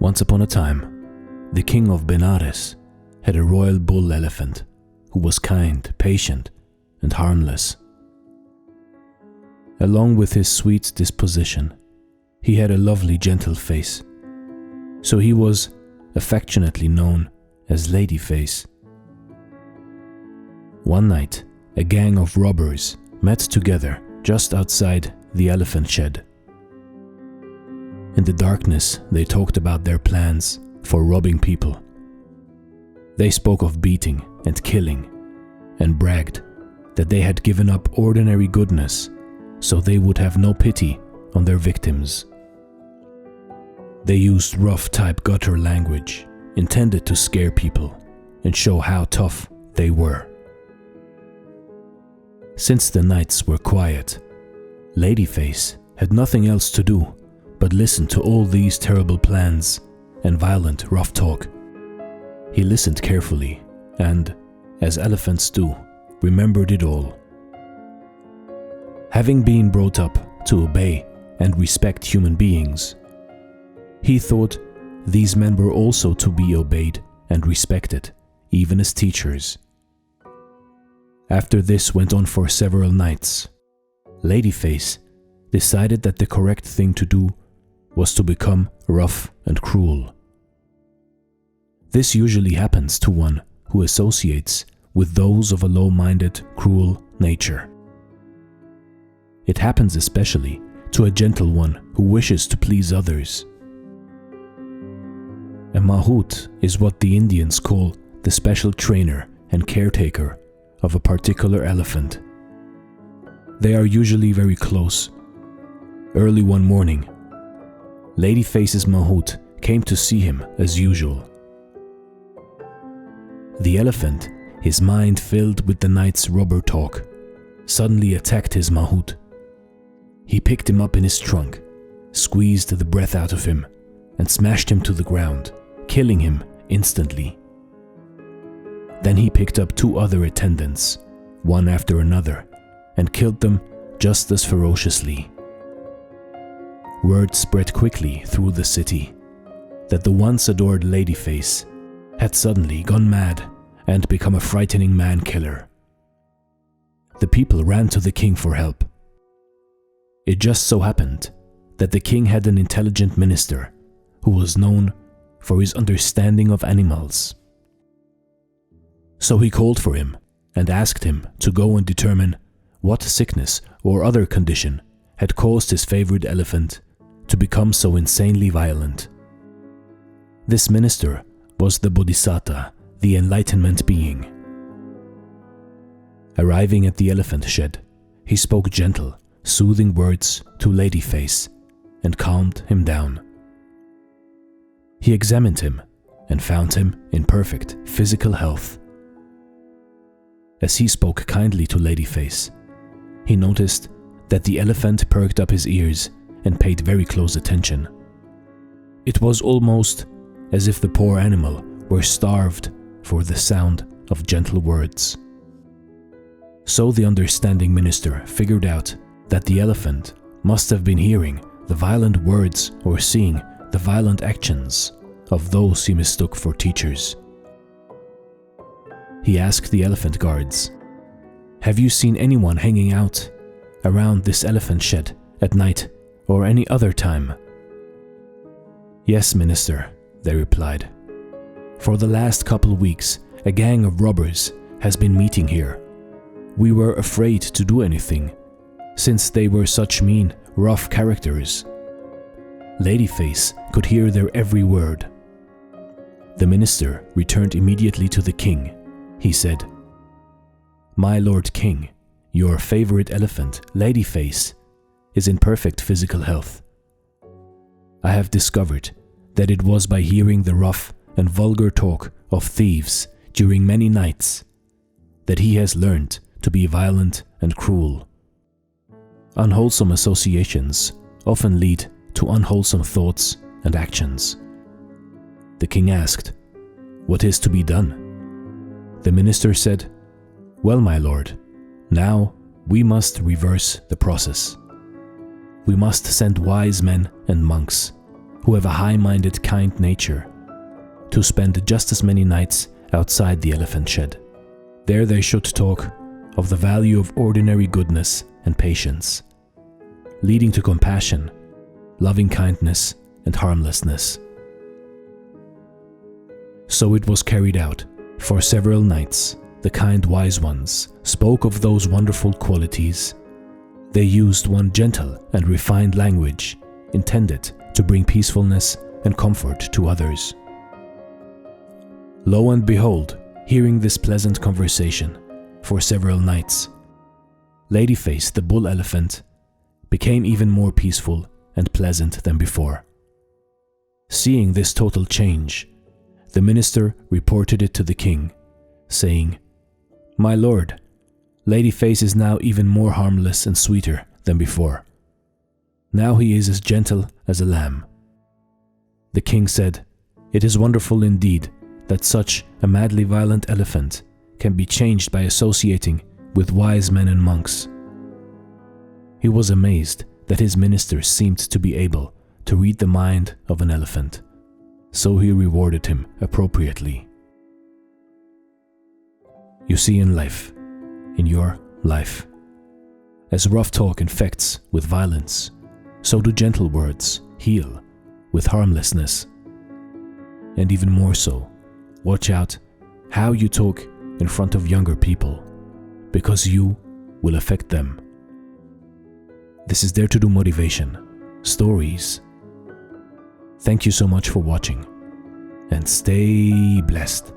Once upon a time, the king of Benares had a royal bull elephant who was kind, patient, and harmless. Along with his sweet disposition, he had a lovely, gentle face, so he was affectionately known as Ladyface. One night, a gang of robbers met together just outside the elephant shed. In the darkness, they talked about their plans for robbing people. They spoke of beating and killing, and bragged that they had given up ordinary goodness so they would have no pity on their victims. They used rough-type gutter language intended to scare people and show how tough they were. Since the nights were quiet, Ladyface had nothing else to do but listen to all these terrible plans and violent, rough talk. He listened carefully and, as elephants do, remembered it all. Having been brought up to obey and respect human beings, he thought these men were also to be obeyed and respected, even as teachers. After this went on for several nights, Ladyface decided that the correct thing to do was to become rough and cruel. This usually happens to one who associates with those of a low-minded, cruel nature. It happens especially to a gentle one who wishes to please others. A mahout is what the Indians call the special trainer and caretaker of a particular elephant. They are usually very close. Early one morning, Ladyface's mahout came to see him as usual. The elephant, his mind filled with the night's robber talk, suddenly attacked his mahout. He picked him up in his trunk, squeezed the breath out of him, and smashed him to the ground, killing him instantly. Then he picked up 2 other attendants, one after another, and killed them just as ferociously. Word spread quickly through the city that the once adored Ladyface had suddenly gone mad and become a frightening man-killer. The people ran to the king for help. It just so happened that the king had an intelligent minister who was known for his understanding of animals. So he called for him and asked him to go and determine what sickness or other condition had caused his favorite elephant to become so insanely violent. This minister was the Bodhisattva, the enlightenment being. Arriving at the elephant shed, he spoke gentle, soothing words to Ladyface and calmed him down. He examined him and found him in perfect physical health. As he spoke kindly to Ladyface, he noticed that the elephant perked up his ears and paid very close attention. It was almost as if the poor animal were starved for the sound of gentle words. So the understanding minister figured out that the elephant must have been hearing the violent words or seeing the violent actions of those he mistook for teachers. He asked the elephant guards, "Have you seen anyone hanging out around this elephant shed at night or any other time?" "Yes, minister," they replied. "For the last couple weeks, a gang of robbers has been meeting here. We were afraid to do anything, since they were such mean, rough characters." Ladyface could hear their every word. The minister returned immediately to the king. He said, "My lord king, your favorite elephant, Ladyface, is in perfect physical health. I have discovered that it was by hearing the rough and vulgar talk of thieves during many nights that he has learned to be violent and cruel. Unwholesome associations often lead to unwholesome thoughts and actions." The king asked, "What is to be done?" The minister said, "Well, my lord, now we must reverse the process. We must send wise men and monks who have a high-minded, kind nature to spend just as many nights outside the elephant shed. There they should talk of the value of ordinary goodness and patience, leading to compassion, loving kindness, and harmlessness. So it was carried out. For several nights, the kind wise ones spoke of those wonderful qualities. They used one gentle and refined language intended to bring peacefulness and comfort to others. Lo and behold, hearing this pleasant conversation for several nights, Ladyface, the bull elephant, became even more peaceful and pleasant than before. Seeing this total change, the minister reported it to the king, saying, "My lord, Ladyface is now even more harmless and sweeter than before. Now he is as gentle as a lamb." The king said, "It is wonderful indeed that such a madly violent elephant can be changed by associating with wise men and monks." He was amazed that his minister seemed to be able to read the mind of an elephant, so he rewarded him appropriately. You see, in life, in your life, as rough talk infects with violence, so do gentle words heal with harmlessness. And even more so, watch out how you talk in front of younger people, because you will affect them. This is Dare to Do Motivation Stories. Thank you so much for watching, and stay blessed.